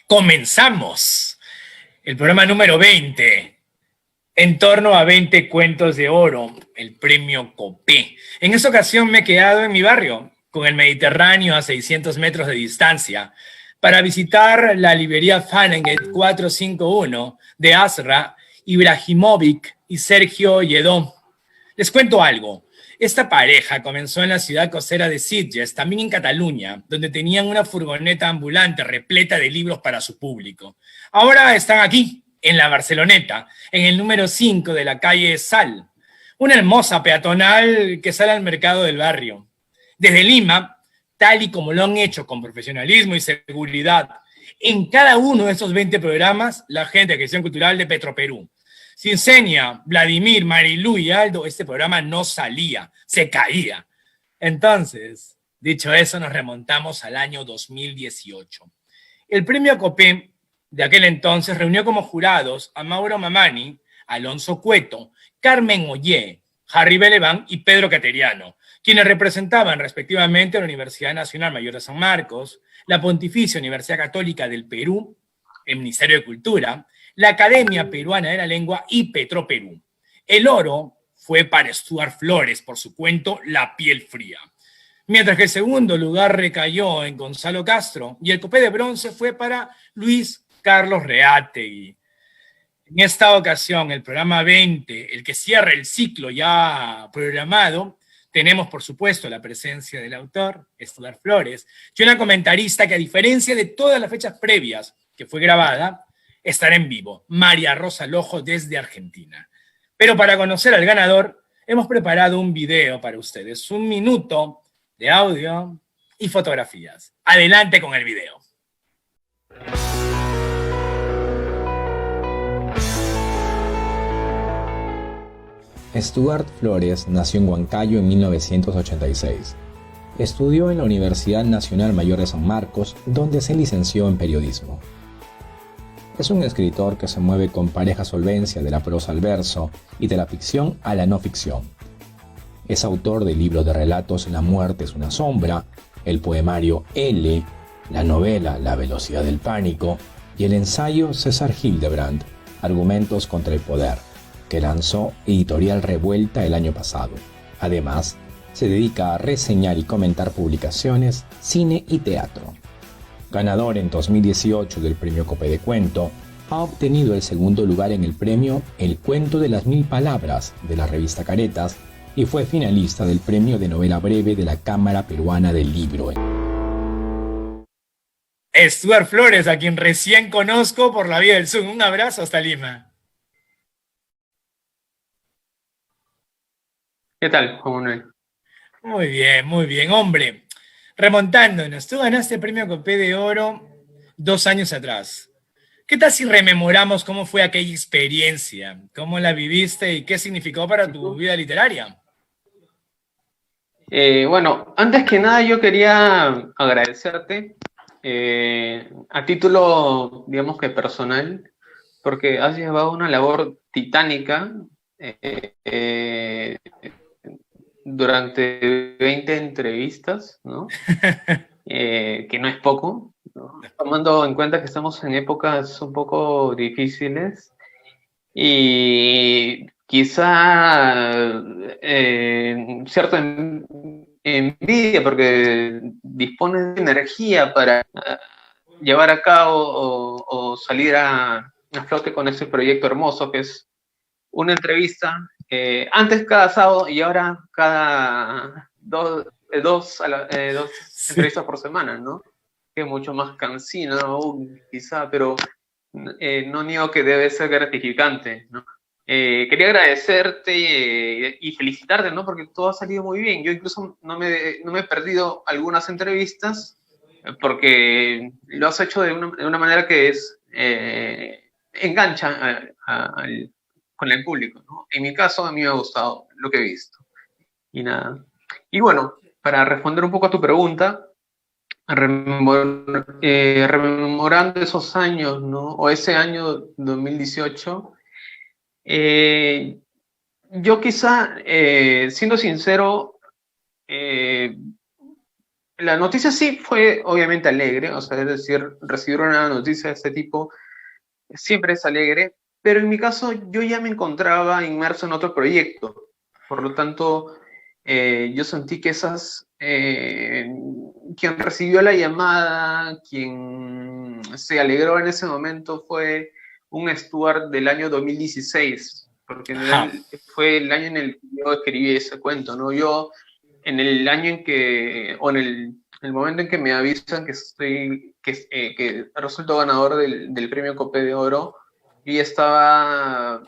Comenzamos el programa número 20, en torno a 20 cuentos de oro, el premio Copé. En esta ocasión me he quedado en mi barrio, con el Mediterráneo a 600 metros de distancia, para visitar la librería Fahrenheit 451 de Asra, Ibrahimovic y Sergio Lledó. Les cuento algo. Esta pareja comenzó en la ciudad costera de Sitges, también en Cataluña, donde tenían una furgoneta ambulante repleta de libros para su público. Ahora están aquí, en la Barceloneta, en el número 5 de la calle Sal, una hermosa peatonal que sale al mercado del barrio. Desde Lima, tal y como lo han hecho con profesionalismo y seguridad, en cada uno de esos 20 programas, la gente de Gestión Cultural de Petroperú. Sin Senia, Vladimir, Marilú y Aldo, este programa no salía, se caía. Entonces, dicho eso, nos remontamos al año 2018. El premio Copé de aquel entonces reunió como jurados a Mauro Mamani, Alonso Cueto, Carmen Ollé, Harry Beleván y Pedro Cateriano, quienes representaban respectivamente a la Universidad Nacional Mayor de San Marcos, la Pontificia Universidad Católica del Perú, el Ministerio de Cultura, la Academia Peruana de la Lengua y Petroperú. El oro fue para Stuart Flores por su cuento La piel fría, mientras que el segundo lugar recayó en Gonzalo Castro y el Copé de bronce fue para Luis Carlos Reategui. En esta ocasión, el programa 20, el que cierra el ciclo ya programado, tenemos, por supuesto, la presencia del autor, Stuart Flores, y una comentarista que, a diferencia de todas las fechas previas que fue grabada, estará en vivo, María Rosa Lojo desde Argentina. Pero para conocer al ganador, hemos preparado un video para ustedes, 1 minuto de audio y fotografías. Adelante con el video. Stuart Flores nació en Huancayo en 1986. Estudió en la Universidad Nacional Mayor de San Marcos, donde se licenció en periodismo. Es un escritor que se mueve con pareja solvencia de la prosa al verso y de la ficción a la no ficción. Es autor de libros de relatos La muerte es una sombra, el poemario L, la novela La velocidad del pánico y el ensayo César Hildebrand, Argumentos contra el poder, que lanzó Editorial Revuelta el año pasado. Además, se dedica a reseñar y comentar publicaciones, cine y teatro. Ganador en 2018 del Premio Copé de Cuento, ha obtenido el segundo lugar en el premio El Cuento de las 1000 Palabras de la revista Caretas y fue finalista del Premio de Novela Breve de la Cámara Peruana del Libro. Stuart Flores, a quien recién conozco por la vía del Zoom. Un abrazo hasta Lima. ¿Qué tal, Juan Manuel? Muy bien, hombre. Remontándonos, tú ganaste el premio Copé de Oro 2 años atrás. ¿Qué tal si rememoramos cómo fue aquella experiencia? ¿Cómo la viviste y qué significó para tu vida literaria? Bueno, antes que nada yo quería agradecerte a título, digamos que personal, porque has llevado una labor titánica durante 20 entrevistas, ¿no? Que no es poco, ¿no? Tomando en cuenta que estamos en épocas un poco difíciles y quizá cierta envidia porque dispones de energía para llevar a cabo o salir a flote con ese proyecto hermoso que es una entrevista, antes cada sábado y ahora cada dos entrevistas por semana, ¿no? Que es mucho más cansino aún, quizá, pero no niego que debe ser gratificante, ¿no? Quería agradecerte y felicitarte, ¿no? Porque todo ha salido muy bien. Yo incluso no me he perdido algunas entrevistas porque lo has hecho de una manera que es engancha con el público, ¿no? En mi caso, a mí me ha gustado lo que he visto. Y nada. Y bueno, para responder un poco a tu pregunta, rememorando esos años, ¿no? O ese año 2018, yo quizá, siendo sincero, la noticia sí fue obviamente alegre, o sea, es decir, recibir una noticia de este tipo siempre es alegre, pero en mi caso yo ya me encontraba inmerso en otro proyecto, por lo tanto, yo sentí que quien recibió la llamada, quien se alegró en ese momento fue un Stuart del año 2016, porque Ajá. fue el año en el que yo escribí ese cuento, ¿no? Yo, en el año en que, o en el momento en que me avisan que resulto ganador del premio Copé de Oro, yo ya estaba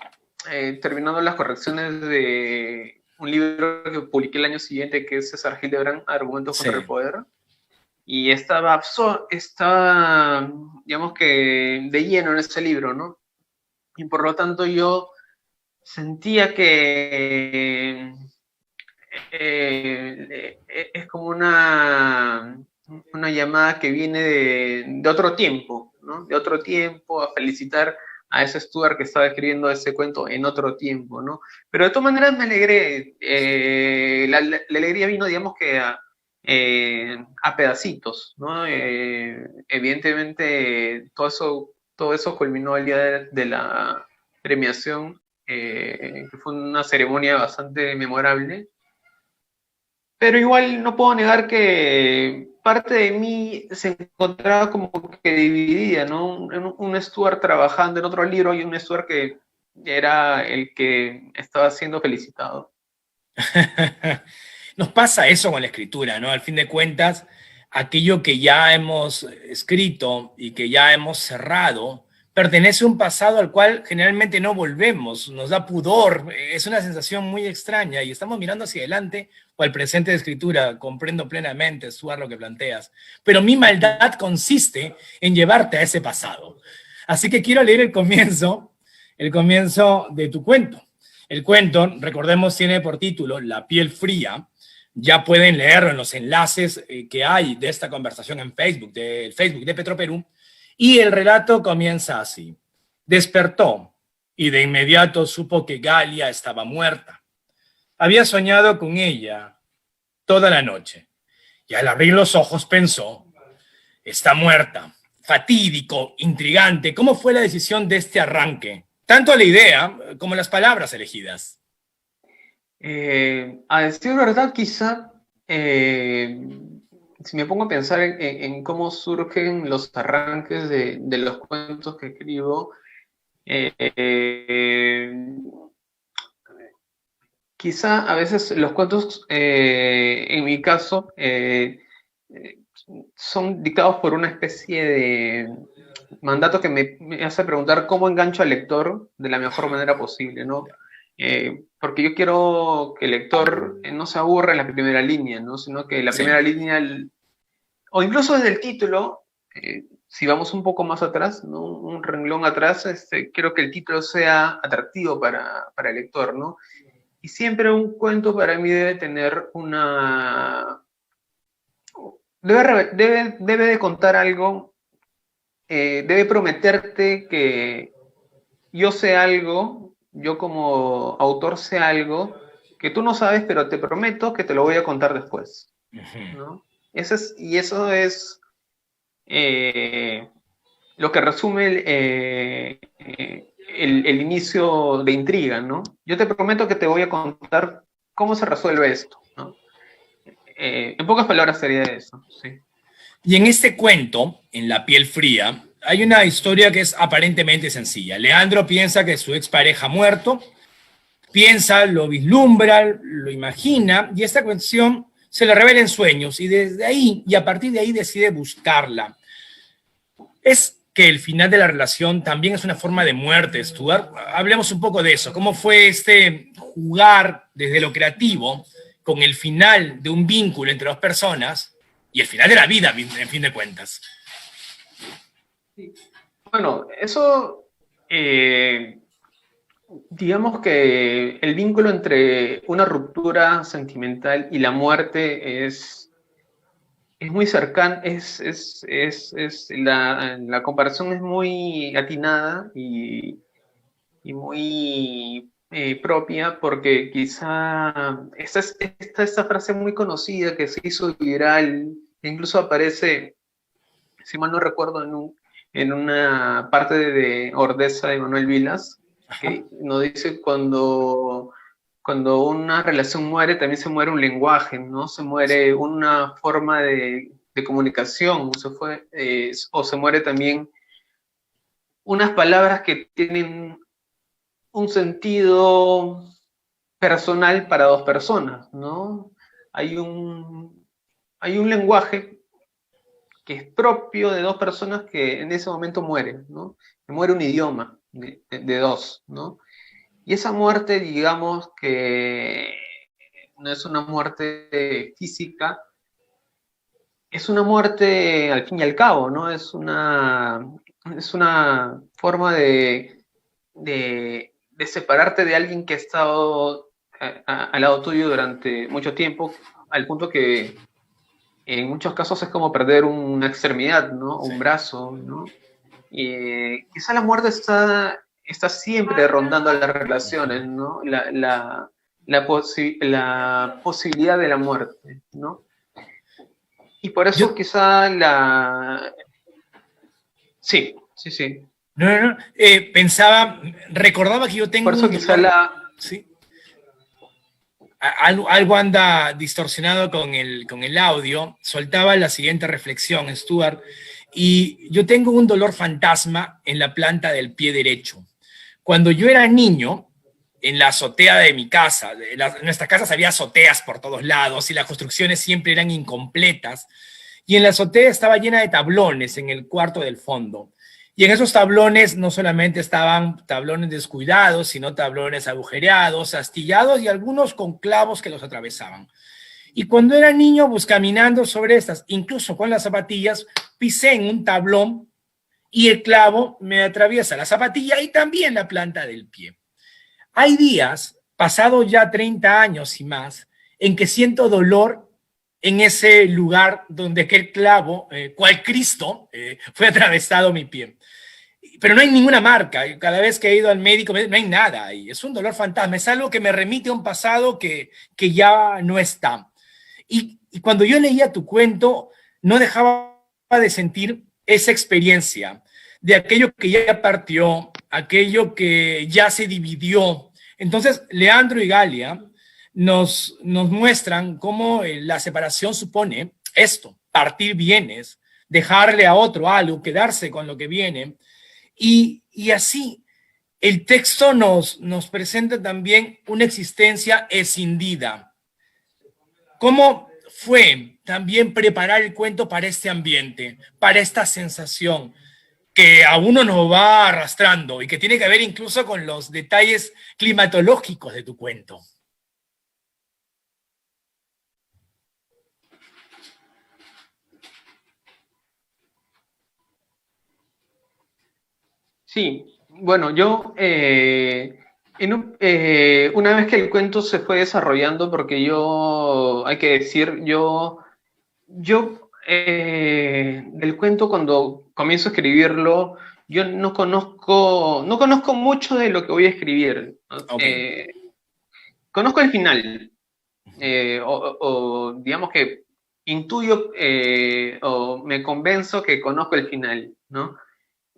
terminando las correcciones de un libro que publiqué el año siguiente, que es César Hildebrand, Argumentos Sí. contra el Poder, y estaba, digamos que, de lleno en ese libro, ¿no? Y por lo tanto yo sentía que es como una llamada que viene de otro tiempo, ¿no? De otro tiempo, a felicitar a ese Stuart que estaba escribiendo ese cuento en otro tiempo, ¿no? Pero de todas maneras me alegré. La alegría vino, digamos que a pedacitos, ¿no? Evidentemente todo eso culminó el día de la premiación, que fue una ceremonia bastante memorable. Pero igual no puedo negar que parte de mí se encontraba como que dividida, ¿no? Un Stuart trabajando en otro libro y un Stuart que era el que estaba siendo felicitado. Nos pasa eso con la escritura, ¿no? Al fin de cuentas, aquello que ya hemos escrito y que ya hemos cerrado pertenece a un pasado al cual generalmente no volvemos, nos da pudor, es una sensación muy extraña y estamos mirando hacia adelante o al presente de escritura. Comprendo plenamente, Stuart, lo que planteas, pero mi maldad consiste en llevarte a ese pasado. Así que quiero leer el comienzo de tu cuento. El cuento, recordemos, tiene por título La piel fría. Ya pueden leerlo en los enlaces que hay de esta conversación en Facebook, del Facebook de Petroperú. Y el relato comienza así. Despertó y de inmediato supo que Galia estaba muerta. Había soñado con ella toda la noche y al abrir los ojos pensó, está muerta. Fatídico, intrigante, ¿cómo fue la decisión de este arranque? Tanto la idea como las palabras elegidas. A decir verdad, quizá, si me pongo a pensar en cómo surgen los arranques de los cuentos que escribo, quizá a veces los cuentos, en mi caso, son dictados por una especie de mandato que me hace preguntar cómo engancho al lector de la mejor manera posible, ¿no? Porque yo quiero que el lector no se aburra en la primera línea, ¿no? Sino que la primera línea, o incluso desde el título, si vamos un poco más atrás, ¿no? Un renglón atrás, quiero que el título sea atractivo para el lector, ¿no? Y siempre un cuento para mí debe tener una... Debe de contar algo, debe prometerte que yo sé algo, yo como autor sé algo que tú no sabes, pero te prometo que te lo voy a contar después, ¿no? Eso es lo que resume el inicio de intriga, ¿no? Yo te prometo que te voy a contar cómo se resuelve esto, ¿no? En pocas palabras sería eso, sí. Y en este cuento, en La piel fría, hay una historia que es aparentemente sencilla. Leandro piensa que su expareja ha muerto, piensa, lo vislumbra, lo imagina, y esta cuestión se le revela en sueños, y desde ahí, y a partir de ahí decide buscarla. Es que el final de la relación también es una forma de muerte, Stuart. Hablemos un poco de eso. ¿Cómo fue este jugar desde lo creativo con el final de un vínculo entre dos personas y el final de la vida, en fin de cuentas? Bueno, eso, digamos que el vínculo entre una ruptura sentimental y la muerte es muy cercano, la comparación es muy atinada y muy propia, porque quizá esta frase muy conocida que se hizo viral incluso aparece, si mal no recuerdo, en una parte de Ordesa de Manuel Vilas, que nos dice cuando una relación muere, también se muere un lenguaje, ¿no? Se muere una forma de comunicación, o se muere también unas palabras que tienen un sentido personal para dos personas, ¿no? Hay un, hay un lenguaje que es propio de dos personas que en ese momento mueren, ¿no? Muere un idioma de dos, ¿no? Y esa muerte, digamos que no es una muerte física, es una muerte al fin y al cabo, ¿no? Es una forma de separarte de alguien que ha estado al lado tuyo durante mucho tiempo, al punto que en muchos casos es como perder una extremidad, ¿no? Sí. Un brazo, ¿no? Y quizá la muerte está siempre rondando las relaciones, ¿no? La posibilidad de la muerte, ¿no? Y por eso Yo, quizá la... Sí, sí, sí. no, no, no. Recordaba que yo Por tengo eso un quizá dolor, la... ¿sí? Algo anda distorsionado con el audio. Soltaba la siguiente reflexión, Stuart. Y yo tengo un dolor fantasma en la planta del pie derecho. Cuando yo era niño, en la azotea de mi casa, en nuestras casas había azoteas por todos lados y las construcciones siempre eran incompletas. Y en la azotea estaba llena de tablones en el cuarto del fondo. Y en esos tablones no solamente estaban tablones descuidados, sino tablones agujereados, astillados y algunos con clavos que los atravesaban. Y cuando era niño, pues caminando sobre estas, incluso con las zapatillas, pisé en un tablón y el clavo me atraviesa la zapatilla y también la planta del pie. Hay días, pasados ya 30 años y más, en que siento dolor en ese lugar donde aquel clavo, cual Cristo, fue atravesado mi pie. Pero no hay ninguna marca. Cada vez que he ido al médico, no hay nada. Y es un dolor fantasma. Es algo que me remite a un pasado que ya no está. Y cuando yo leía tu cuento, no dejaba de sentir esa experiencia de aquello que ya partió, aquello que ya se dividió. Entonces, Leandro y Galia nos muestran cómo la separación supone esto, partir bienes, dejarle a otro algo, quedarse con lo que viene. Y así, el texto nos presenta también una existencia escindida. ¿Cómo fue también preparar el cuento para este ambiente, para esta sensación que a uno nos va arrastrando y que tiene que ver incluso con los detalles climatológicos de tu cuento? Sí, bueno, yo una vez que el cuento se fue desarrollando, porque yo, hay que decir, yo del cuento cuando comienzo a escribirlo, yo no conozco mucho de lo que voy a escribir, ¿no? Ok. Conozco el final, o digamos que intuyo o me convenzo que conozco el final, ¿no?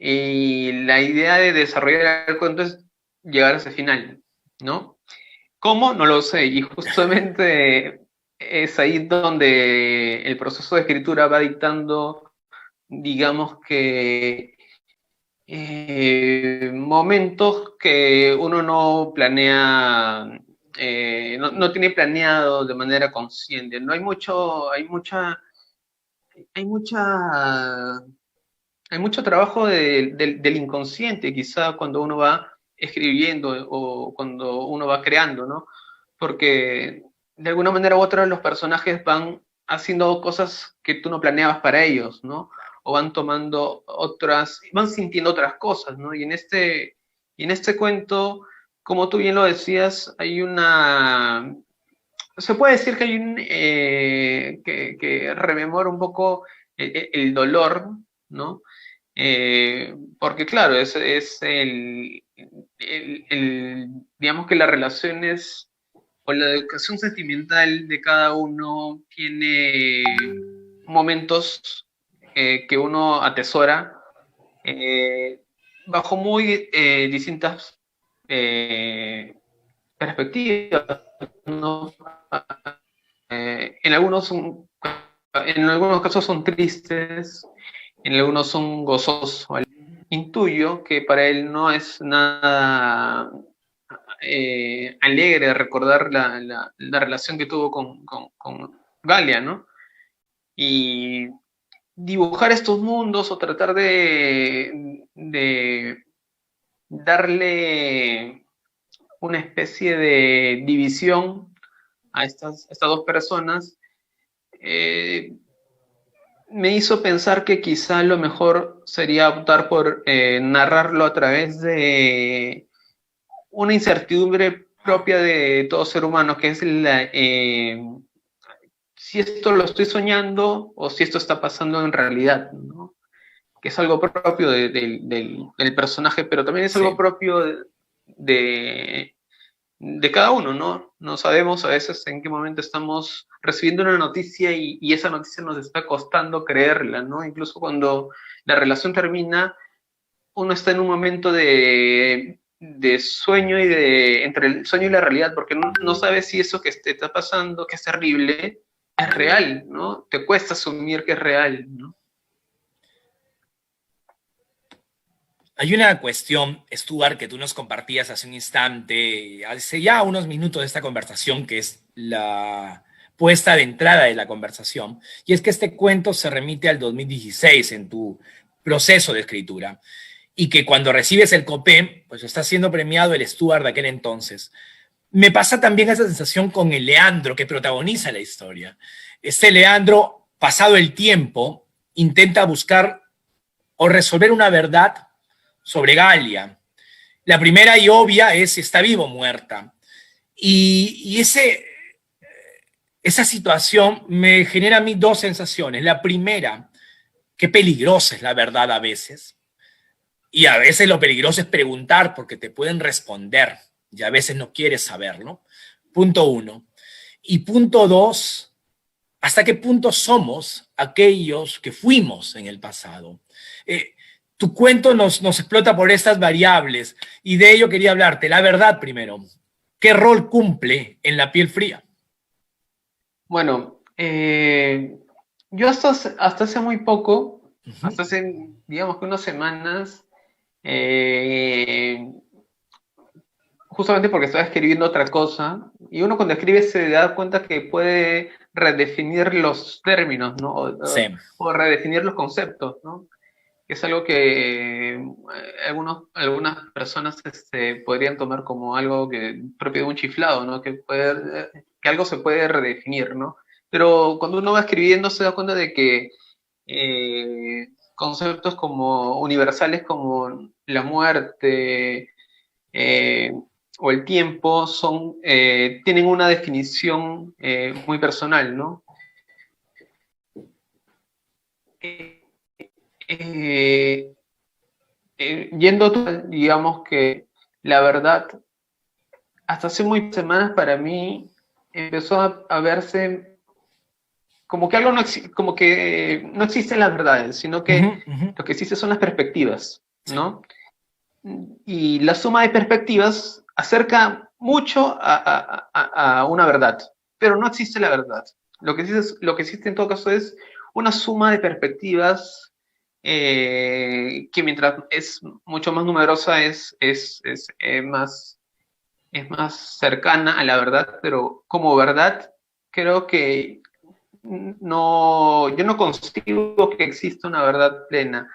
Y la idea de desarrollar el cuento es llegar a ese final, ¿no? ¿Cómo? No lo sé. Y justamente es ahí donde el proceso de escritura va dictando, digamos que, momentos que uno no planea, no tiene planeado de manera consciente. No hay mucha hay mucho trabajo del inconsciente, quizá cuando uno va escribiendo o cuando uno va creando, ¿no? Porque de alguna manera u otra los personajes van haciendo cosas que tú no planeabas para ellos, ¿no? O van tomando van sintiendo otras cosas, ¿no? Y en este cuento, como tú bien lo decías, se puede decir que hay que rememora un poco el dolor, ¿no? Porque claro, es digamos que las relaciones o la educación sentimental de cada uno tiene momentos que uno atesora bajo muy distintas perspectivas, ¿no? En algunos casos son tristes, en algunos son gozosos. Intuyo que para él no es nada alegre recordar la relación que tuvo con Galia, ¿no? Y dibujar estos mundos o tratar de darle una especie de división a estas dos personas, me hizo pensar que quizá lo mejor sería optar por narrarlo a través de una incertidumbre propia de todo ser humano, que es si esto lo estoy soñando o si esto está pasando en realidad, ¿no? Que es algo propio del personaje, pero también es algo propio de cada uno, ¿no? No sabemos a veces en qué momento estamos recibiendo una noticia y esa noticia nos está costando creerla, ¿no? Incluso cuando la relación termina, uno está en un momento de sueño y entre el sueño y la realidad, porque no sabes si eso que te está pasando, que es terrible, es real, ¿no? Te cuesta asumir que es real, ¿no? Hay una cuestión, Stuart, que tú nos compartías hace un instante, hace ya unos minutos de esta conversación, que es la puesta de entrada de la conversación, y es que este cuento se remite al 2016 en tu proceso de escritura, y que cuando recibes el Copé, pues está siendo premiado el Stuart de aquel entonces. Me pasa también esa sensación con el Leandro que protagoniza la historia. Este Leandro, pasado el tiempo, intenta buscar o resolver una verdad sobre Galia. La primera y obvia es si está viva o muerta. Y esa situación me genera a mí dos sensaciones. La primera, qué peligrosa es la verdad a veces. Y a veces lo peligroso es preguntar porque te pueden responder y a veces no quieres saberlo. Punto uno. Y punto dos, ¿hasta qué punto somos aquellos que fuimos en el pasado? Tu cuento nos explota por estas variables y de ello quería hablarte. La verdad primero, ¿qué rol cumple en La piel fría? Bueno, yo hasta hace muy poco, hasta hace, digamos que unas semanas, justamente porque estaba escribiendo otra cosa, y uno cuando escribe se da cuenta que puede redefinir los términos, ¿no? O redefinir los conceptos, ¿no? Es algo que algunas personas podrían tomar como algo propio de un chiflado, ¿no? Que algo se puede redefinir, ¿no? Pero cuando uno va escribiendo se da cuenta de que conceptos como universales como la muerte o el tiempo tienen una definición muy personal, ¿no? Yendo, digamos que la verdad, hasta hace muy semanas para mí empezó a verse como que algo como que no existen las verdades, sino que lo que existe son las perspectivas, ¿no? Y la suma de perspectivas acerca mucho a una verdad, pero no existe la verdad. Lo que existe en todo caso es una suma de perspectivas que mientras es mucho más numerosa es más cercana a la verdad, pero como verdad creo que yo no consigo que exista una verdad plena.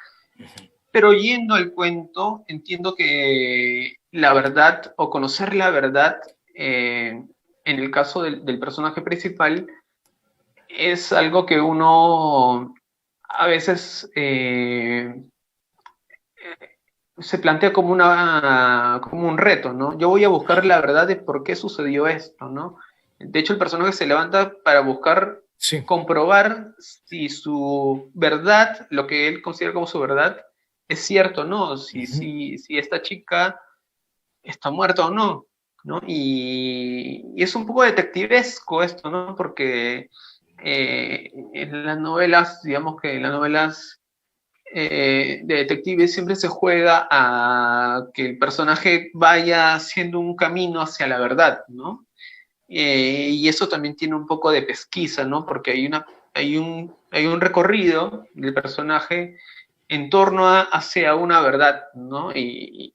Pero yendo al cuento, entiendo que la verdad o conocer la verdad, en el caso del personaje principal, es algo que uno a veces se plantea como un reto, ¿no? Yo voy a buscar la verdad de por qué sucedió esto, ¿no? De hecho, el personaje se levanta para buscar comprobar si su verdad, lo que él considera como su verdad, es cierto o no, si esta chica está muerta o no, ¿no? Y es un poco detectivesco esto, ¿no? Porque en las novelas, digamos que en las novelas de detectives siempre se juega a que el personaje vaya haciendo un camino hacia la verdad, ¿no? Y eso también tiene un poco de pesquisa, ¿no? Porque hay un recorrido del personaje en torno hacia una verdad, ¿no? Y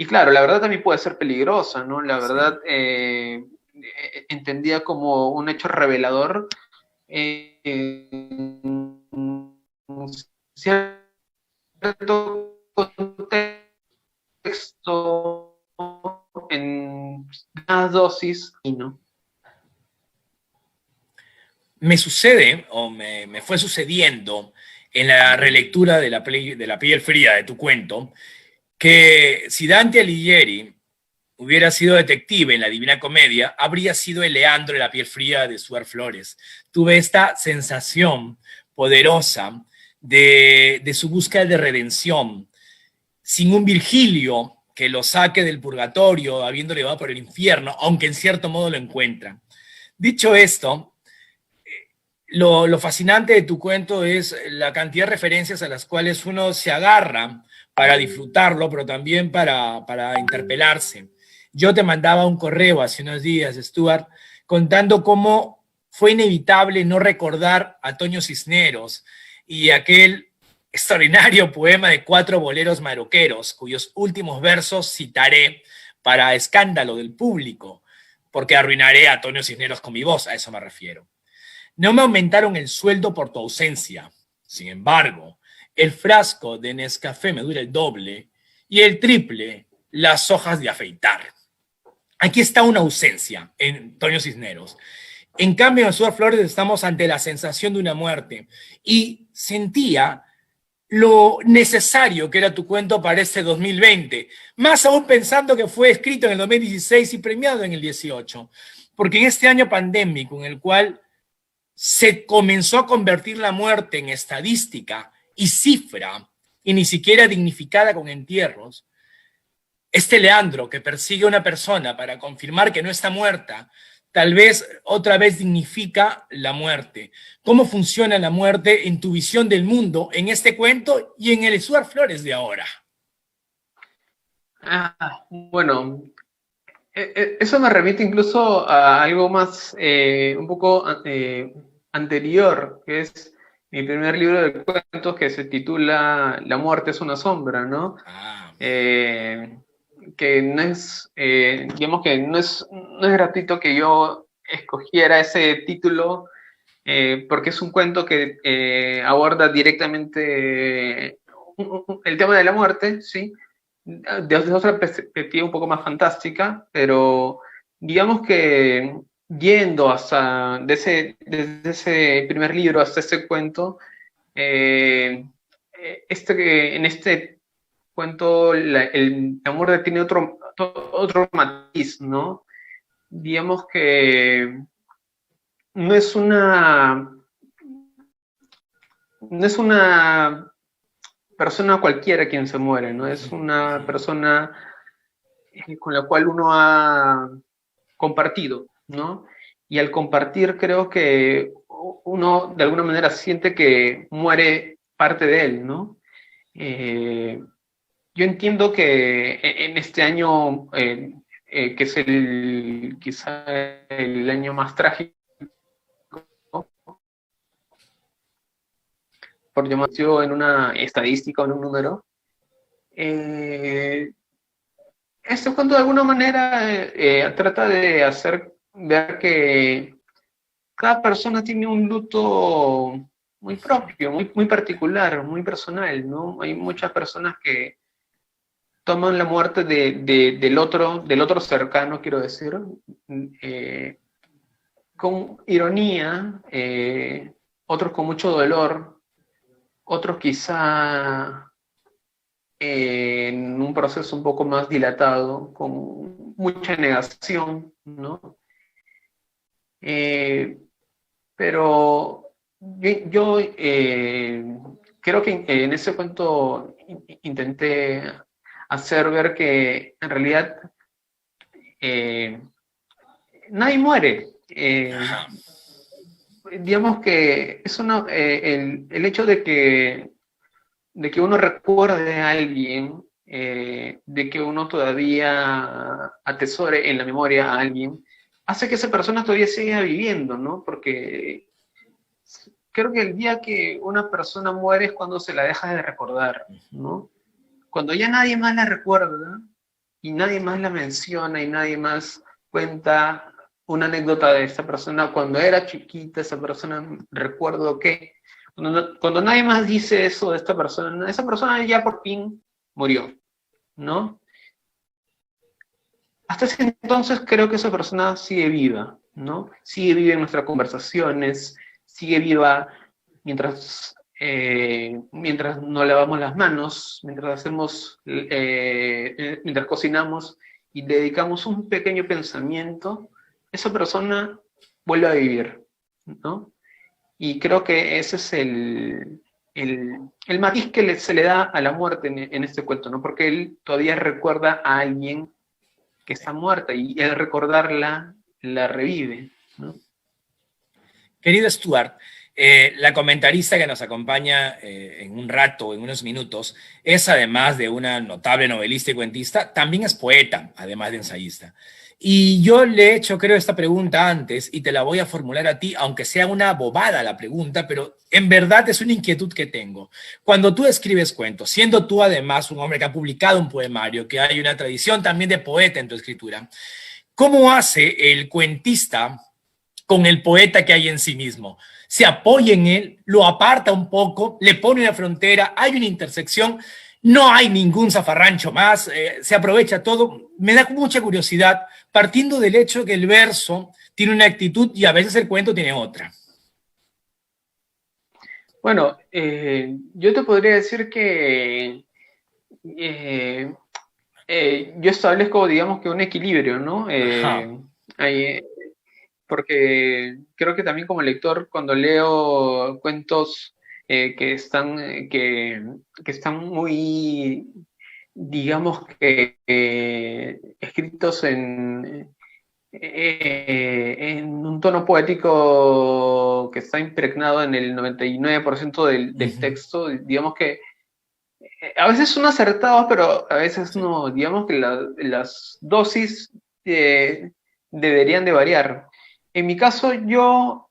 claro, la verdad también puede ser peligrosa, ¿no? La verdad, entendida como un hecho revelador, en cierto contexto, en una dosis, y no. Me sucede, o me fue sucediendo en la relectura de la piel fría de tu cuento, que si Dante Alighieri hubiera sido detective en la Divina Comedia, habría sido el Leandro de la piel fría de Stuart Flores. Tuve esta sensación poderosa de su búsqueda de redención, sin un Virgilio que lo saque del purgatorio, habiéndole llevado por el infierno, aunque en cierto modo lo encuentra. Dicho esto, lo fascinante de tu cuento es la cantidad de referencias a las cuales uno se agarra para disfrutarlo, pero también para interpelarse. Yo te mandaba un correo hace unos días, Stuart, contando cómo fue inevitable no recordar a Toño Cisneros y aquel extraordinario poema de 4 boleros maroqueros, cuyos últimos versos citaré para escándalo del público, porque arruinaré a Toño Cisneros con mi voz, a eso me refiero. No me aumentaron el sueldo por tu ausencia. Sin embargo, el frasco de Nescafé me dura el doble y el triple las hojas de afeitar. Aquí está una ausencia en Toño Cisneros. En cambio, en Stuart Flores estamos ante la sensación de una muerte y sentía lo necesario que era tu cuento para este 2020, más aún pensando que fue escrito en el 2016 y premiado en el 18, porque en este año pandémico en el cual se comenzó a convertir la muerte en estadística y cifra, y ni siquiera dignificada con entierros, este Leandro que persigue a una persona para confirmar que no está muerta, tal vez otra vez dignifica la muerte. ¿Cómo funciona la muerte en tu visión del mundo, en este cuento y en el Stuart Flores de ahora? Bueno, eso me remite incluso a algo más, un poco anterior, que es mi primer libro de cuentos que se titula La muerte es una sombra, ¿no? Que no es, digamos que no es gratuito que yo escogiera ese título, porque es un cuento que aborda directamente el tema de la muerte, ¿sí? Desde otra perspectiva un poco más fantástica, pero digamos que yendo hasta desde ese primer libro hasta ese cuento, en este cuento el amor tiene otro matiz, ¿no? Digamos que no es una persona cualquiera quien se muere, ¿no? Es una persona con la cual uno ha compartido, ¿no? Y al compartir creo que uno de alguna manera siente que muere parte de él, ¿no? Yo entiendo que en este año, que es quizá el año más trágico, por llamarlo en una estadística o en un número, este cuento de alguna manera trata de hacer ver que cada persona tiene un luto muy propio, muy particular, muy personal, ¿no? Hay muchas personas que toman la muerte del otro cercano, quiero decir, con ironía, otros con mucho dolor, otros quizá en un proceso un poco más dilatado, con mucha negación, ¿no? Pero yo creo que en ese cuento intenté hacer ver que en realidad nadie muere. digamos que es el hecho de que uno recuerde a alguien, de que uno todavía atesore en la memoria a alguien, hace que esa persona todavía siga viviendo, ¿no? Porque creo que el día que una persona muere es cuando se la deja de recordar, ¿no? Cuando ya nadie más la recuerda y nadie más la menciona y nadie más cuenta una anécdota de esta persona, cuando era chiquita, esa persona, recuerdo que, cuando nadie más dice eso de esa persona ya por fin murió, ¿no? Hasta ese entonces creo que esa persona sigue viva, ¿no? Sigue viva en nuestras conversaciones, sigue viva mientras nos lavamos las manos, mientras cocinamos y dedicamos un pequeño pensamiento, esa persona vuelve a vivir, ¿no? Y creo que ese es el matiz que se le da a la muerte en este cuento, ¿no? Porque él todavía recuerda a alguien que está muerta y al recordarla la revive, ¿no? Querido Stuart, la comentarista que nos acompaña en un rato, en unos minutos, es además de una notable novelista y cuentista, también es poeta, además de ensayista. Y yo le he hecho, creo, esta pregunta antes y te la voy a formular a ti, aunque sea una bobada la pregunta, pero en verdad es una inquietud que tengo. Cuando tú escribes cuentos, siendo tú además un hombre que ha publicado un poemario, que hay una tradición también de poeta en tu escritura, ¿cómo hace el cuentista con el poeta que hay en sí mismo? Se apoya en él, lo aparta un poco, le pone una frontera, hay una intersección, no hay ningún zafarrancho más, se aprovecha todo. Me da mucha curiosidad, partiendo del hecho que el verso tiene una actitud y a veces el cuento tiene otra. Bueno, yo te podría decir que yo establezco, digamos que un equilibrio, ¿no? Porque creo que también como lector, cuando leo cuentos que están muy, digamos que escritos en un tono poético que está impregnado en el 99% del texto, digamos que a veces son acertados, pero a veces no, digamos que las dosis deberían de variar. En mi caso, yo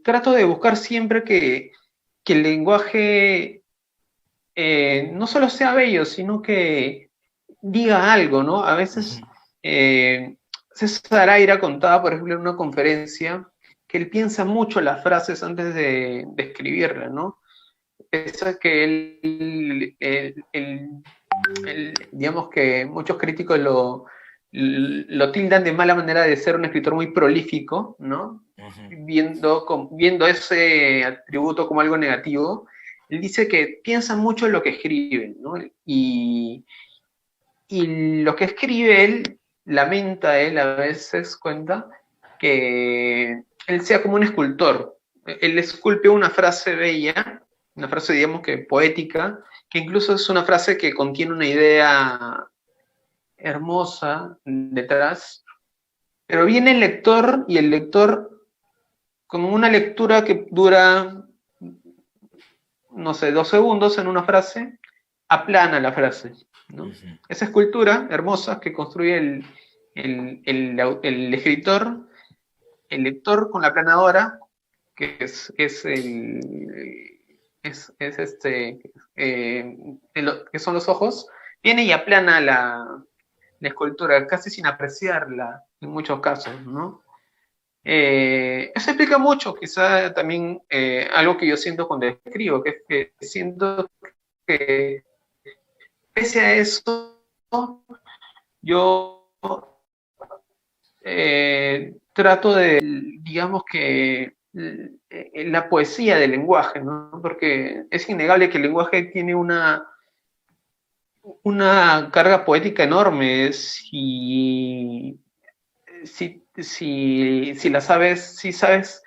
trato de buscar siempre que el lenguaje no solo sea bello, sino que diga algo, ¿no? A veces César Aira contaba, por ejemplo, en una conferencia, que él piensa mucho las frases antes de escribirlas, ¿no? Eso es que digamos que muchos críticos lo tildan de mala manera de ser un escritor muy prolífico, ¿no? Viendo ese atributo como algo negativo. Él dice que piensa mucho en lo que escribe, ¿no? Y lo que escribe él, lamenta él a veces, cuenta, que él sea como un escultor. Él esculpe una frase bella, una frase, digamos que poética, que incluso es una frase que contiene una idea hermosa detrás, pero viene el lector y el lector, como una lectura que dura, no sé, 2 segundos en una frase, aplana la frase, ¿no? Esa escultura hermosa que construye el escritor, el lector con la aplanadora, que son los ojos, viene y aplana la escultura, casi sin apreciarla en muchos casos, ¿no? Eso explica mucho, quizá también algo que yo siento cuando escribo, que es que siento que pese a eso, yo trato de, digamos que, la poesía del lenguaje, ¿no? Porque es innegable que el lenguaje tiene una carga poética enorme si sabes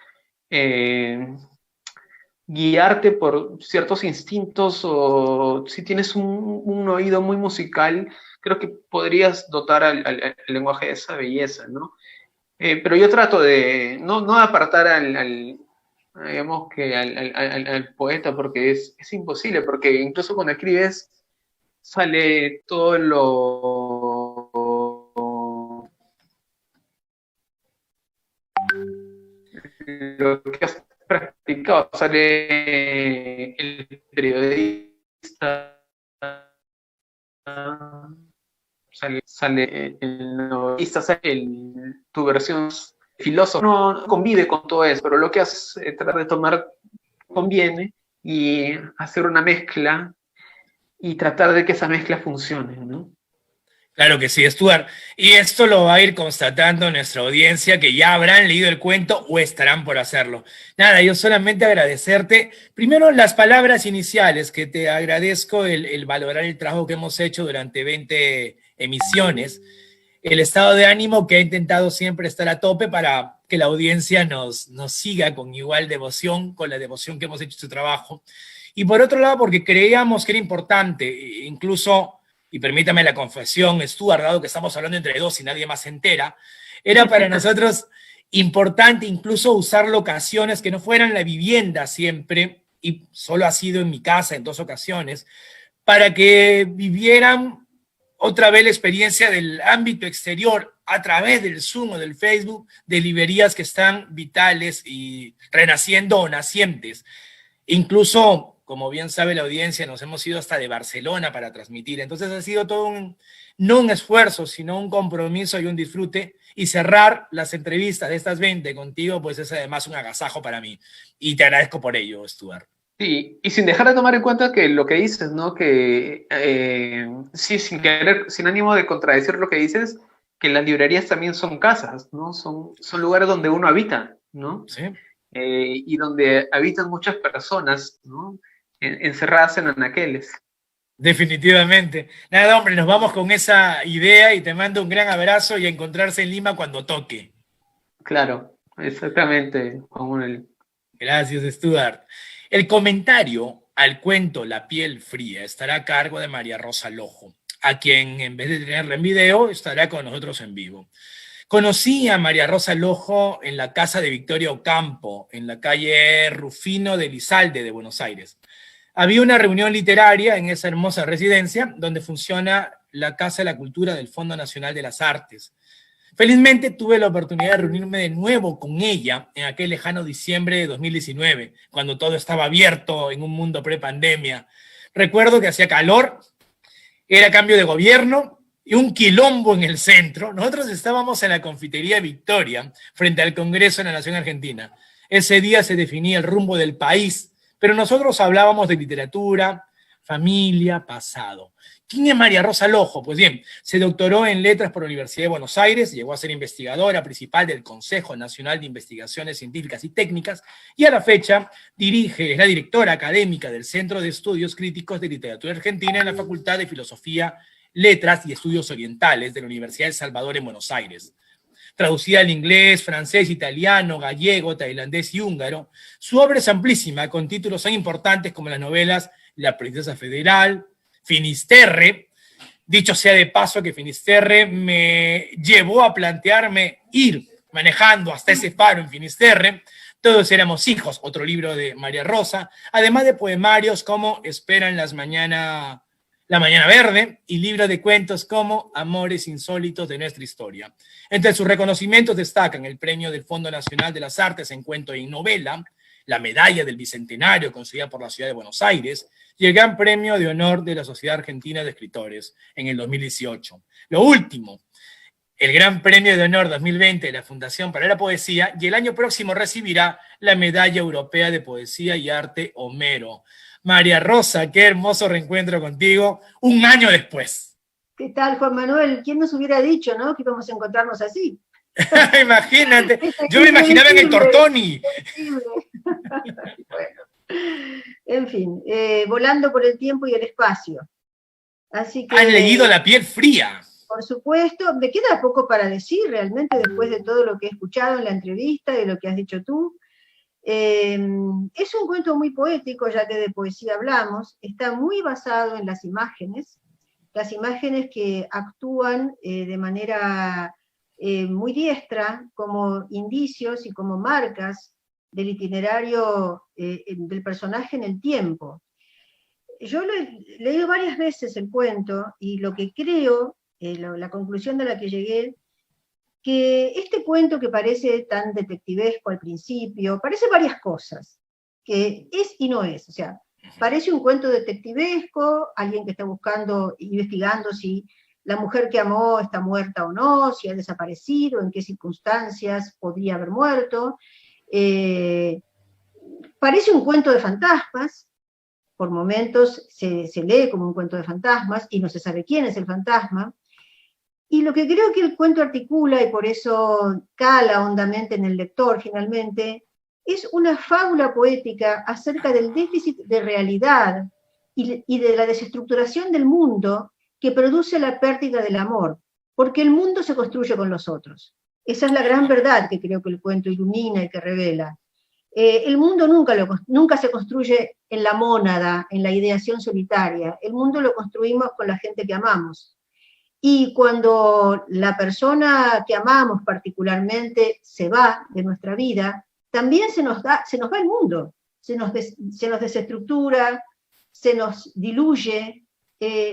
guiarte por ciertos instintos o si tienes un oído muy musical, creo que podrías dotar al lenguaje de esa belleza, ¿no? Pero yo trato de no apartar digamos que al poeta, porque es imposible, porque incluso cuando escribes sale todo lo que has practicado, sale el periodista, sale el novelista, sale tu versión filósofo, no convive con todo eso, pero lo que haces es tratar de tomar conviene y hacer una mezcla y tratar de que esa mezcla funcione, ¿no? Claro que sí, Stuart. Y esto lo va a ir constatando nuestra audiencia, que ya habrán leído el cuento o estarán por hacerlo. Nada, yo solamente agradecerte, primero las palabras iniciales, que te agradezco el valorar el trabajo que hemos hecho durante 20 emisiones, el estado de ánimo que ha intentado siempre estar a tope para que la audiencia nos siga con igual devoción, con la devoción que hemos hecho su trabajo. Y por otro lado, porque creíamos que era importante, incluso, y permítame la confesión, Stuart, dado que estamos hablando entre dos y nadie más se entera, era para nosotros importante incluso usar locaciones que no fueran la vivienda siempre, y solo ha sido en mi casa en 2 ocasiones, para que vivieran otra vez la experiencia del ámbito exterior a través del Zoom o del Facebook, de librerías que están vitales y renaciendo o nacientes. Incluso, como bien sabe la audiencia, nos hemos ido hasta de Barcelona para transmitir. Entonces ha sido todo no un esfuerzo, sino un compromiso y un disfrute. Y cerrar las entrevistas de estas 20 contigo, pues es además un agasajo para mí. Y te agradezco por ello, Stuart. Sí, y sin dejar de tomar en cuenta que lo que dices, ¿no? Que sí, sin ánimo de contradecir lo que dices, que las librerías también son casas, ¿no? Son lugares donde uno habita, ¿no? Sí. Y donde habitan muchas personas, ¿no? Encerradas en anaqueles. Definitivamente. Nada, hombre, nos vamos con esa idea y te mando un gran abrazo y a encontrarse en Lima cuando toque. Claro, exactamente, Juan Manuel. Gracias, Stuart. El comentario al cuento La piel fría estará a cargo de María Rosa Lojo, a quien en vez de tenerla en video, estará con nosotros en vivo. Conocí a María Rosa Lojo en la casa de Victoria Ocampo, en la calle Rufino de Lizalde de Buenos Aires. Había una reunión literaria en esa hermosa residencia donde funciona la Casa de la Cultura del Fondo Nacional de las Artes. Felizmente tuve la oportunidad de reunirme de nuevo con ella en aquel lejano diciembre de 2019, cuando todo estaba abierto en un mundo pre-pandemia. Recuerdo que hacía calor, era cambio de gobierno y un quilombo en el centro. Nosotros estábamos en la Confitería Victoria, frente al Congreso de la Nación Argentina. Ese día se definía el rumbo del país, pero nosotros hablábamos de literatura, familia, pasado. ¿Quién es María Rosa Lojo? Pues bien, se doctoró en Letras por la Universidad de Buenos Aires, llegó a ser investigadora principal del Consejo Nacional de Investigaciones Científicas y Técnicas, y a la fecha es la directora académica del Centro de Estudios Críticos de Literatura Argentina en la Facultad de Filosofía, Letras y Estudios Orientales de la Universidad de El Salvador en Buenos Aires. Traducida al inglés, francés, italiano, gallego, tailandés y húngaro, su obra es amplísima, con títulos tan importantes como las novelas La Princesa Federal, Finisterre. Dicho sea de paso que Finisterre me llevó a plantearme ir manejando hasta ese faro en Finisterre. Todos éramos hijos, otro libro de María Rosa, además de poemarios como Esperan la mañana verde y libros de cuentos como Amores insólitos de nuestra historia. Entre sus reconocimientos destacan el Premio del Fondo Nacional de las Artes en Cuento y en Novela, la Medalla del Bicentenario concedida por la Ciudad de Buenos Aires y el Gran Premio de Honor de la Sociedad Argentina de Escritores en el 2018. Lo último, el Gran Premio de Honor 2020 de la Fundación para la Poesía, y el año próximo recibirá la Medalla Europea de Poesía y Arte Homero. María Rosa, qué hermoso reencuentro contigo, un año después. ¿Qué tal, Juan Manuel? ¿Quién nos hubiera dicho, no, que íbamos a encontrarnos así? Imagínate, yo me imaginaba en el Tortoni. Bueno, en fin, volando por el tiempo y el espacio. Así que, han leído La piel fría. Por supuesto, me queda poco para decir realmente después de todo lo que he escuchado en la entrevista, de lo que has dicho tú. Es un cuento muy poético, ya que de poesía hablamos, está muy basado en las imágenes que actúan de manera muy diestra como indicios y como marcas del itinerario del personaje en el tiempo. Yo lo he leído varias veces el cuento, y lo que creo, la conclusión de la que llegué, que este cuento que parece tan detectivesco al principio, parece varias cosas, que es y no es. O sea, parece un cuento detectivesco, alguien que está buscando, investigando si la mujer que amó está muerta o no, si ha desaparecido, en qué circunstancias podría haber muerto. Parece un cuento de fantasmas, por momentos se lee como un cuento de fantasmas y no se sabe quién es el fantasma. Y lo que creo que el cuento articula, y por eso cala hondamente en el lector finalmente, es una fábula poética acerca del déficit de realidad y de la desestructuración del mundo que produce la pérdida del amor, porque el mundo se construye con los otros. Esa es la gran verdad que creo que el cuento ilumina y que revela. El mundo nunca se construye en la mónada, en la ideación solitaria. El mundo lo construimos con la gente que amamos. Y cuando la persona que amamos particularmente se va de nuestra vida, también se nos va el mundo, se nos desestructura, se nos diluye,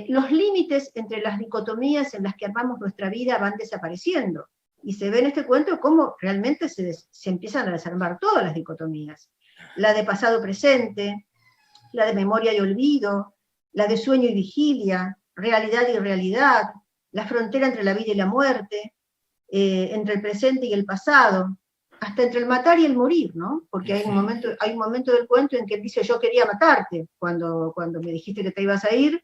los límites entre las dicotomías en las que armamos nuestra vida van desapareciendo. Y se ve en este cuento cómo realmente se empiezan a desarmar todas las dicotomías. La de pasado-presente, la de memoria y olvido, la de sueño y vigilia, realidad y realidad, la frontera entre la vida y la muerte, entre el presente y el pasado, hasta entre el matar y el morir, ¿no? Porque hay un momento del cuento en que él dice: yo quería matarte, cuando me dijiste que te ibas a ir,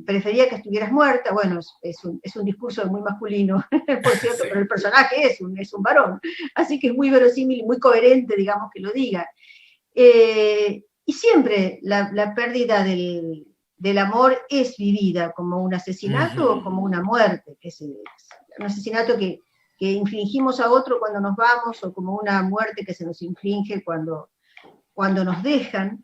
prefería que estuvieras muerta. Bueno, es un discurso muy masculino, por cierto, sí. Pero el personaje es un varón, así que es muy verosímil y muy coherente, digamos, que lo diga. Y siempre la pérdida del amor es vivida como un asesinato o como una muerte, que es un asesinato que infligimos a otro cuando nos vamos, o como una muerte que se nos inflige cuando nos dejan.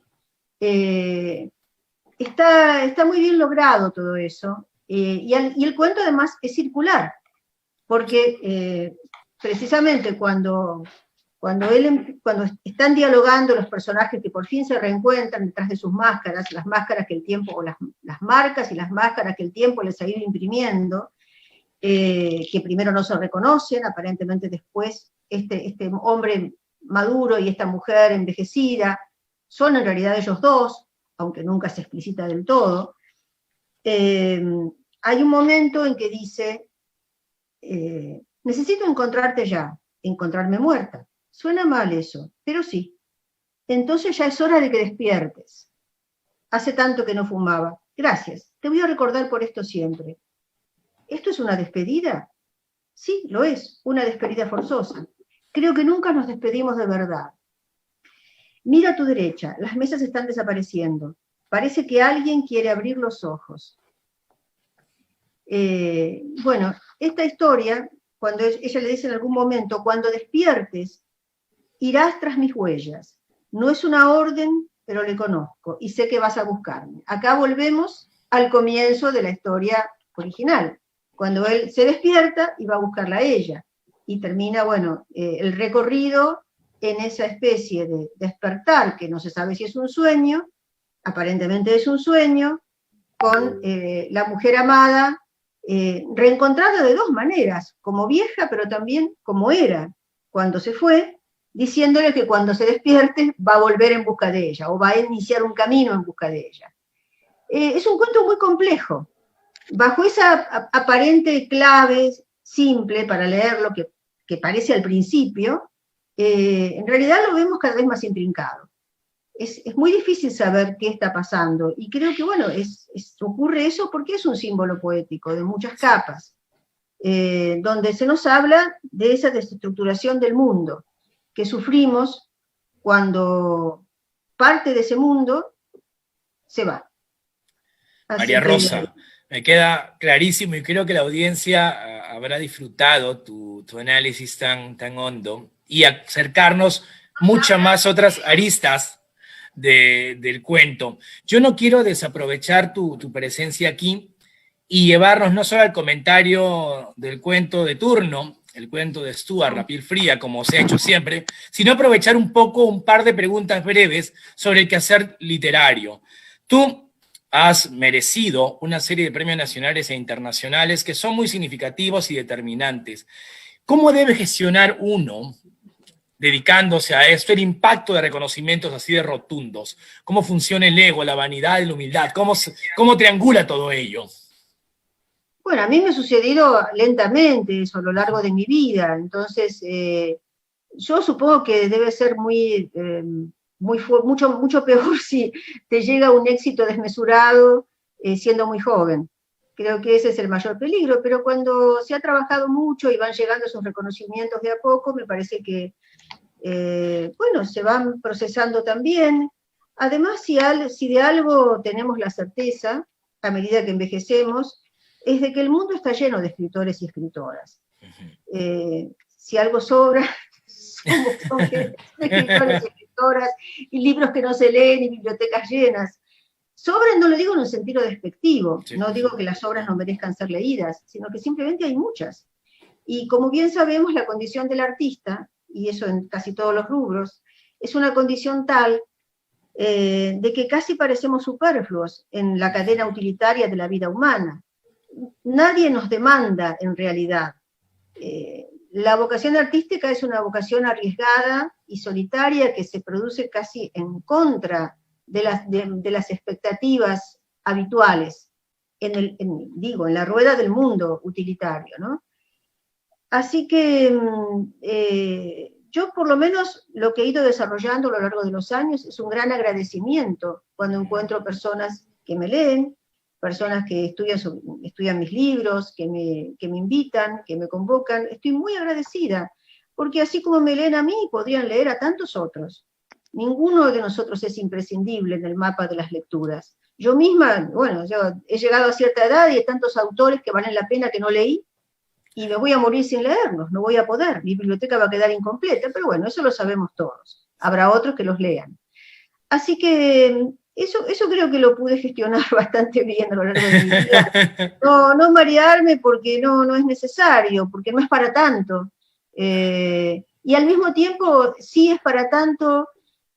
Está muy bien logrado todo eso, y el cuento además es circular, porque precisamente cuando están dialogando los personajes que por fin se reencuentran detrás de sus máscaras, las máscaras que el tiempo, o las marcas y las máscaras que el tiempo les ha ido imprimiendo, que primero no se reconocen, aparentemente después este hombre maduro y esta mujer envejecida son en realidad ellos dos, aunque nunca se explicita del todo. Hay un momento en que dice: necesito encontrarte ya, encontrarme muerta. Suena mal eso, pero sí. Entonces ya es hora de que despiertes. Hace tanto que no fumaba. Gracias, te voy a recordar por esto siempre. ¿Esto es una despedida? Sí, lo es, una despedida forzosa. Creo que nunca nos despedimos de verdad. Mira a tu derecha, las mesas están desapareciendo. Parece que alguien quiere abrir los ojos. Bueno, esta historia, cuando ella le dice en algún momento: cuando despiertes, irás tras mis huellas. No es una orden, pero le conozco y sé que vas a buscarme. Acá volvemos al comienzo de la historia original, cuando él se despierta y va a buscarla a ella. Y termina, bueno, el recorrido en esa especie de despertar, que no se sabe si es un sueño, aparentemente es un sueño, con la mujer amada, reencontrada de dos maneras, como vieja, pero también como era cuando se fue, diciéndole que cuando se despierte va a volver en busca de ella, o va a iniciar un camino en busca de ella. Es un cuento muy complejo. Bajo esa aparente clave simple para leerlo, que parece al principio, en realidad lo vemos cada vez más intrincado. Es muy difícil saber qué está pasando, y creo que, bueno, ocurre eso porque es un símbolo poético de muchas capas, donde se nos habla de esa desestructuración del mundo que sufrimos cuando parte de ese mundo se va. María Rosa, me queda clarísimo, y creo que la audiencia habrá disfrutado tu análisis tan hondo, y acercarnos muchas más otras aristas del cuento. Yo no quiero desaprovechar tu presencia aquí y llevarnos no solo al comentario del cuento de turno, el cuento de Stuart, La piel fría, como se ha hecho siempre, sino aprovechar un poco un par de preguntas breves sobre el quehacer literario. Tú has merecido una serie de premios nacionales e internacionales que son muy significativos y determinantes. ¿Cómo debe gestionar uno, dedicándose a esto, el impacto de reconocimientos así de rotundos? ¿Cómo funciona el ego, la vanidad y la humildad? ¿Cómo triangula todo ello? Bueno, a mí me ha sucedido lentamente eso a lo largo de mi vida, entonces yo supongo que debe ser mucho peor si te llega un éxito desmesurado siendo muy joven. Creo que ese es el mayor peligro, pero cuando se ha trabajado mucho y van llegando esos reconocimientos de a poco, me parece que, bueno, se van procesando también. Además, si de algo tenemos la certeza, a medida que envejecemos, es de que el mundo está lleno de escritores y escritoras. Si algo sobra, son escritores y escritoras, y libros que no se leen, y bibliotecas llenas. Sobran, no lo digo en un sentido despectivo, sí. No digo que las obras no merezcan ser leídas, sino que simplemente hay muchas. Y como bien sabemos, la condición del artista, y eso en casi todos los rubros, es una condición tal de que casi parecemos superfluos en la cadena utilitaria de la vida humana. Nadie nos demanda, en realidad. La vocación artística es una vocación arriesgada y solitaria que se produce casi en contra de las expectativas habituales, en la rueda del mundo utilitario, ¿no? Así que yo por lo menos lo que he ido desarrollando a lo largo de los años es un gran agradecimiento cuando encuentro personas que me leen, personas que estudian mis libros, que me invitan, que me convocan. Estoy muy agradecida, porque así como me leen a mí, podrían leer a tantos otros. Ninguno de nosotros es imprescindible en el mapa de las lecturas. Yo misma, bueno, yo he llegado a cierta edad y hay tantos autores que valen la pena que no leí, y me voy a morir sin leerlos, no voy a poder, mi biblioteca va a quedar incompleta, pero bueno, eso lo sabemos todos. Habrá otros que los lean. Así que eso creo que lo pude gestionar bastante bien a lo largo de mi vida. No marearme porque no es necesario, porque no es para tanto. Y al mismo tiempo sí es para tanto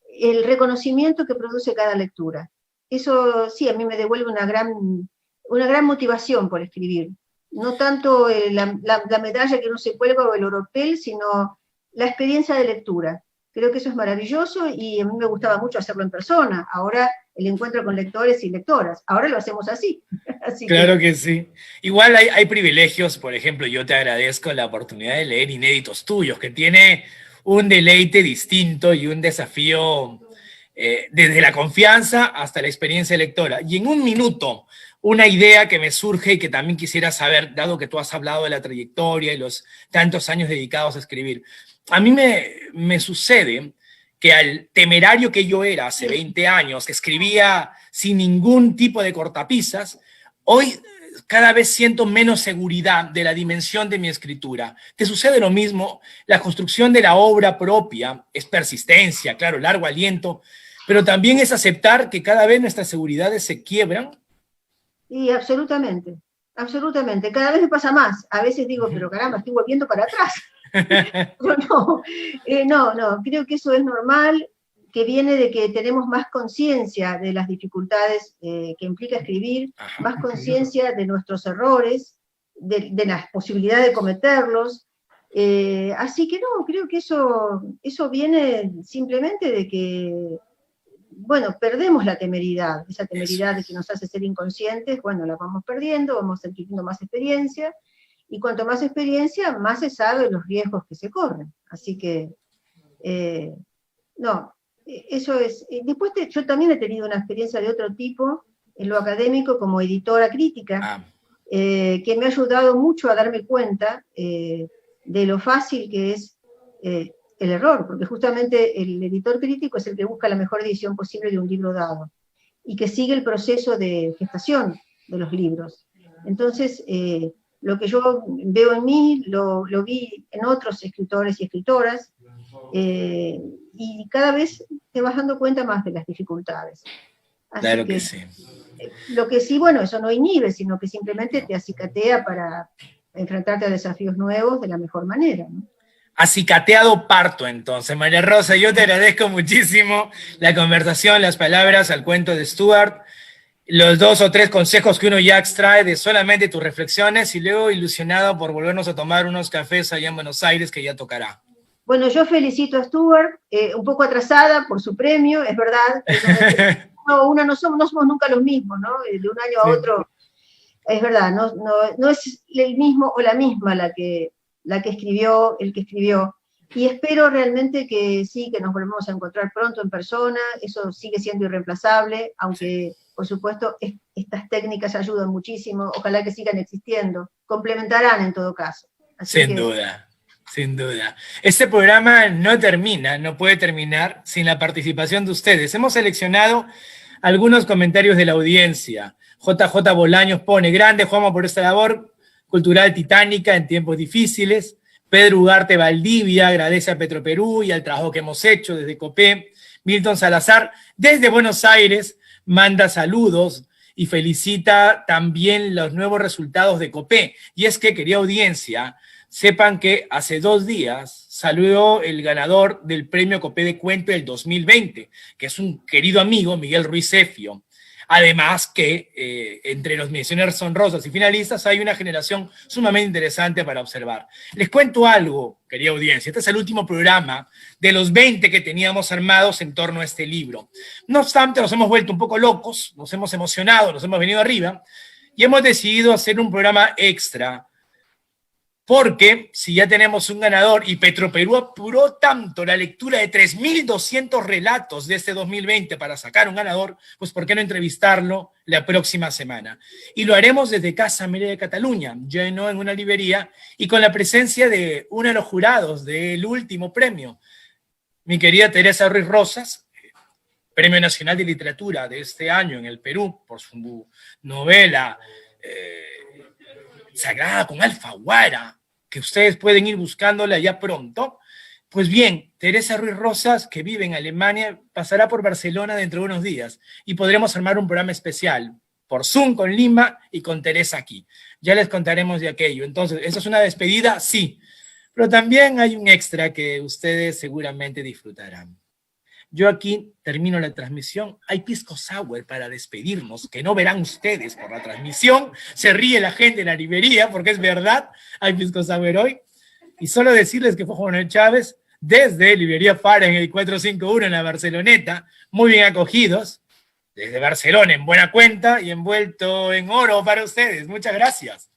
el reconocimiento que produce cada lectura. Eso sí, a mí me devuelve una gran motivación por escribir. No tanto la medalla que uno se cuelga o el oropel, sino la experiencia de lectura. Creo que eso es maravilloso y a mí me gustaba mucho hacerlo en persona. Ahora el encuentro con lectores y lectoras. Ahora lo hacemos así. Así claro que sí. Igual hay privilegios, por ejemplo, yo te agradezco la oportunidad de leer inéditos tuyos, que tiene un deleite distinto y un desafío desde la confianza hasta la experiencia lectora. Y en un minuto, una idea que me surge y que también quisiera saber, dado que tú has hablado de la trayectoria y los tantos años dedicados a escribir. A mí me sucede que al temerario que yo era hace 20 años, que escribía sin ningún tipo de cortapisas, hoy cada vez siento menos seguridad de la dimensión de mi escritura. ¿Te sucede lo mismo? La construcción de la obra propia es persistencia, claro, largo aliento, pero también es aceptar que cada vez nuestras seguridades se quiebran. Sí, absolutamente, absolutamente. Cada vez me pasa más. A veces digo, pero caramba, estoy volviendo para atrás. No, creo que eso es normal, que viene de que tenemos más conciencia de las dificultades que implica escribir, más conciencia de nuestros errores, de las posibilidades de cometerlos. Así que no, creo que eso viene simplemente de que, bueno, perdemos la temeridad, esa temeridad de que nos hace ser inconscientes, bueno, la vamos perdiendo, vamos adquiriendo más experiencia, y cuanto más experiencia, más se sabe los riesgos que se corren. Así que, no, eso es. Después yo también he tenido una experiencia de otro tipo, en lo académico, como editora crítica, que me ha ayudado mucho a darme cuenta de lo fácil que es el error, porque justamente el editor crítico es el que busca la mejor edición posible de un libro dado, y que sigue el proceso de gestación de los libros. Entonces, lo que yo veo en mí, lo vi en otros escritores y escritoras, y cada vez te vas dando cuenta más de las dificultades. Así claro que sí. Lo que sí, bueno, eso no inhibe, sino que simplemente te acicatea para enfrentarte a desafíos nuevos de la mejor manera, ¿no? Acicateado parto, entonces. María Rosa, yo te agradezco muchísimo la conversación, las palabras al cuento de Stuart, los 2 o 3 consejos que uno ya extrae de solamente tus reflexiones y luego ilusionado por volvernos a tomar unos cafés allá en Buenos Aires, que ya tocará. Bueno, yo felicito a Stuart, un poco atrasada por su premio, es verdad. No somos nunca los mismos, ¿no? De un año a otro, es verdad, no es el mismo o la misma el que escribió. Y espero realmente que sí, que nos volvamos a encontrar pronto en persona, eso sigue siendo irreemplazable, aunque por supuesto estas técnicas ayudan muchísimo, ojalá que sigan existiendo, complementarán en todo caso. Sin duda. Sin duda. Este programa no termina, no puede terminar sin la participación de ustedes. Hemos seleccionado algunos comentarios de la audiencia. JJ Bolaños pone: grande, Juanma, por esta labor cultural titánica en tiempos difíciles. Pedro Ugarte Valdivia agradece a Petroperú y al trabajo que hemos hecho desde COPE. Milton Salazar, desde Buenos Aires, manda saludos y felicita también los nuevos resultados de COPE. Y es que, querida audiencia, sepan que hace 2 días salió el ganador del premio COPE de Cuento del 2020, que es un querido amigo, Miguel Ruiz Zefio. Además que entre los menciones honrosas y finalistas hay una generación sumamente interesante para observar. Les cuento algo, querida audiencia. Este es el último programa de los 20 que teníamos armados en torno a este libro. No obstante, nos hemos vuelto un poco locos, nos hemos emocionado, nos hemos venido arriba y hemos decidido hacer un programa extra. Porque si ya tenemos un ganador y Petroperú apuró tanto la lectura de 3.200 relatos de este 2020 para sacar un ganador, pues ¿por qué no entrevistarlo la próxima semana? Y lo haremos desde Casa Amelia de Cataluña, lleno en una librería y con la presencia de uno de los jurados del último premio, mi querida Teresa Ruiz Rosas, Premio Nacional de Literatura de este año en el Perú por su novela Sagrada con Alfaguara, que ustedes pueden ir buscándola ya pronto. Pues bien, Teresa Ruiz Rosas, que vive en Alemania, pasará por Barcelona dentro de unos días y podremos armar un programa especial por Zoom con Lima y con Teresa aquí. Ya les contaremos de aquello. Entonces, ¿eso es una despedida? Sí. Pero también hay un extra que ustedes seguramente disfrutarán. Yo aquí termino la transmisión. Hay pisco sour para despedirnos, que no verán ustedes por la transmisión. Se ríe la gente en la librería, porque es verdad, hay pisco sour hoy. Y solo decirles que fue Juan Manuel Chávez, desde Librería Fahrenheit 451 en la Barceloneta, muy bien acogidos, desde Barcelona, en buena cuenta y envuelto en oro para ustedes. Muchas gracias.